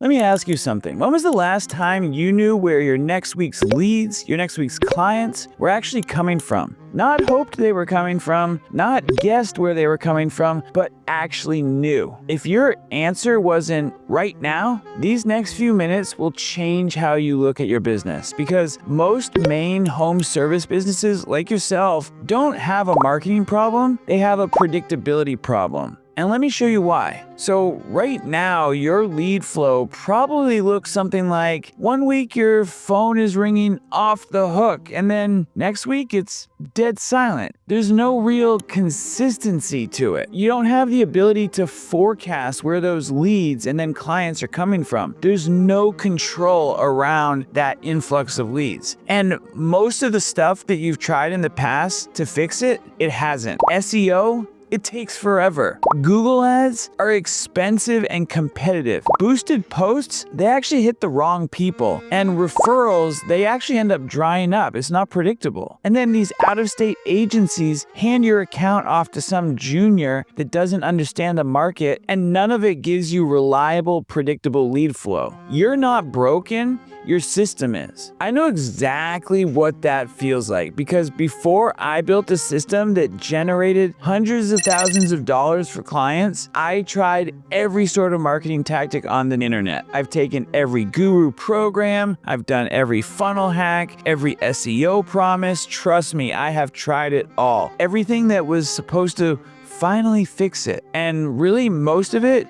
Let me ask you something. When was the last time you knew where your next week's leads, your next week's clients were actually coming from? Not hoped they were coming from, not guessed where they were coming from, but actually knew. If your answer wasn't right now, these next few minutes will change how you look at your business, because most Maine home service businesses like yourself don't have a marketing problem, they have a predictability problem. And let me show you why. So right now, your lead flow probably looks something like, one week your phone is ringing off the hook, and then next week it's dead silent. There's no real consistency to it. You don't have the ability to forecast where those leads and then clients are coming from. There's no control around that influx of leads. And most of the stuff that you've tried in the past to fix it, it hasn't. SEO, it takes forever. Google ads are expensive and competitive. Boosted posts, they actually hit the wrong people. And referrals, they actually end up drying up. It's not predictable. And then these out-of-state agencies hand your account off to some junior that doesn't understand the market, and none of it gives you reliable, predictable lead flow. You're not broken, your system is. I know exactly what that feels like, because before I built a system that generated hundreds of thousands of dollars for clients, I tried every sort of marketing tactic on the internet. I've taken every guru program, I've done every funnel hack, every SEO promise. Trust me, I have tried it all. Everything that was supposed to finally fix it. And really, most of it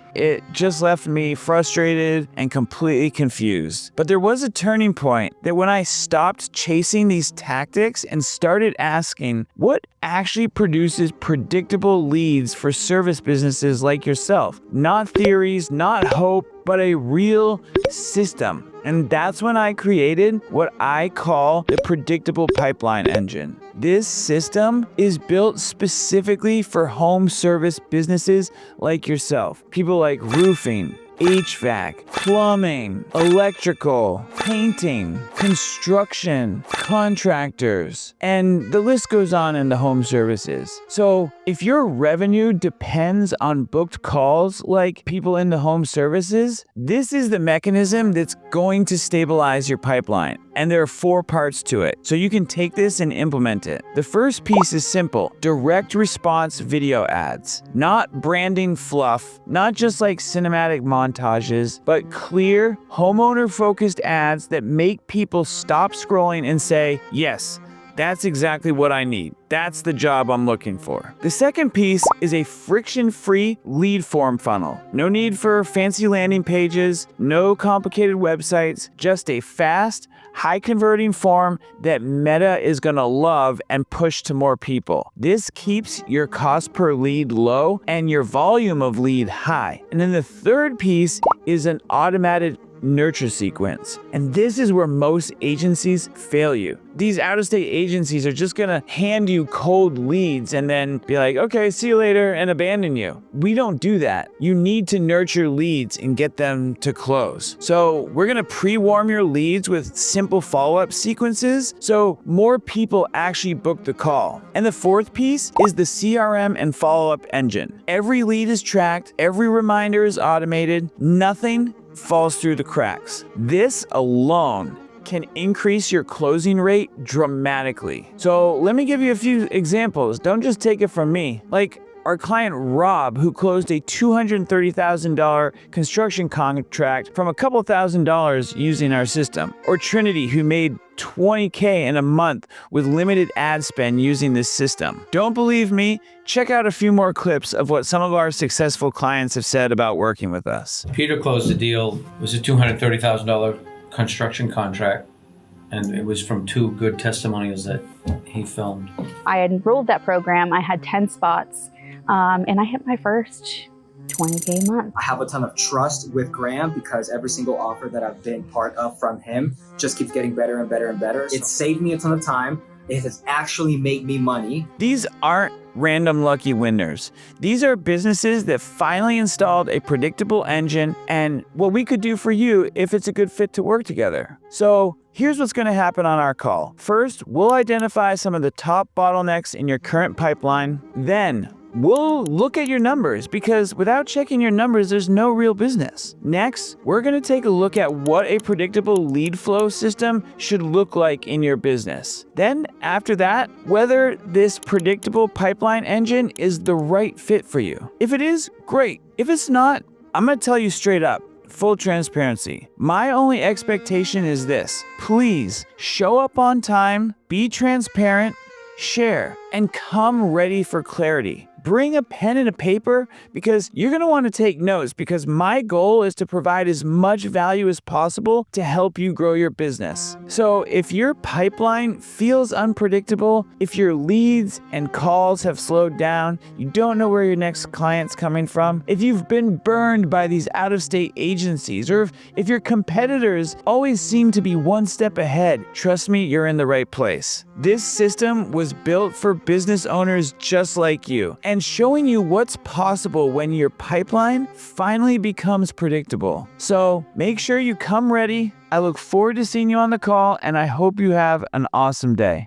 just left me frustrated and completely confused. But there was a turning point that when I stopped chasing these tactics and started asking, what actually produces predictable leads for service businesses like yourself? Not theories, not hope, but a real system. And that's when I created what I call the predictable pipeline engine. This system is built specifically for home service businesses like yourself. People like roofing, HVAC, plumbing, electrical, painting, construction, contractors, and the list goes on in the home services. So if your revenue depends on booked calls like people in the home services, this is the mechanism that's going to stabilize your pipeline. And there are 4 parts to it, so you can take this and implement it. The first piece is simple: direct response video ads. Not branding fluff, not just like cinematic montages, but clear, homeowner-focused ads that make people stop scrolling and say, yes, that's exactly what I need. That's the job I'm looking for. The second piece is a friction-free lead form funnel. No need for fancy landing pages, no complicated websites, just a fast, high-converting form that Meta is gonna love and push to more people. This keeps your cost per lead low and your volume of lead high. And then the third piece is an automated nurture sequence. And this is where most agencies fail you. These out-of-state agencies are just gonna hand you cold leads and then be like, okay, see you later, and abandon you. We don't do that. You need to nurture leads and get them to close. So we're gonna pre-warm your leads with simple follow-up sequences so more people actually book the call. And the fourth piece is the CRM and follow-up engine. Every lead is tracked, every reminder is automated, nothing falls through the cracks. This alone can increase your closing rate dramatically. So let me give you a few examples. Don't just take it from me. Like our client Rob, who closed a $230,000 construction contract from a couple $1,000s using our system. Or Trinity, who made $20K in a month with limited ad spend using this system. Don't believe me? Check out a few more clips of what some of our successful clients have said about working with us. Peter closed the deal. It was a $230,000 construction contract, and it was from 2 good testimonials that he filmed. I enrolled that program. I had 10 spots, and I hit my first 20K a month. I have a ton of trust with Graham because every single offer that I've been part of from him just keeps getting better and better and better. It saved me a ton of time. It has actually made me money. These aren't random lucky winners. These are businesses that finally installed a predictable engine and what we could do for you if it's a good fit to work together. So here's what's going to happen on our call. First, we'll identify some of the top bottlenecks in your current pipeline. Then we'll look at your numbers because without checking your numbers, there's no real business. Next, we're going to take a look at what a predictable lead flow system should look like in your business. Then, after that, whether this predictable pipeline engine is the right fit for you. If it is, great. If it's not, I'm going to tell you straight up. Full transparency. My only expectation is this. Please show up on time, be transparent, share, and come ready for clarity. Bring a pen and a paper because you're going to want to take notes because my goal is to provide as much value as possible to help you grow your business. So if your pipeline feels unpredictable, if your leads and calls have slowed down, you don't know where your next client's coming from, if you've been burned by these out-of-state agencies, or if your competitors always seem to be one step ahead, trust me, you're in the right place. This system was built for business owners just like you, and showing you what's possible when your pipeline finally becomes predictable. So make sure you come ready. I look forward to seeing you on the call, and I hope you have an awesome day.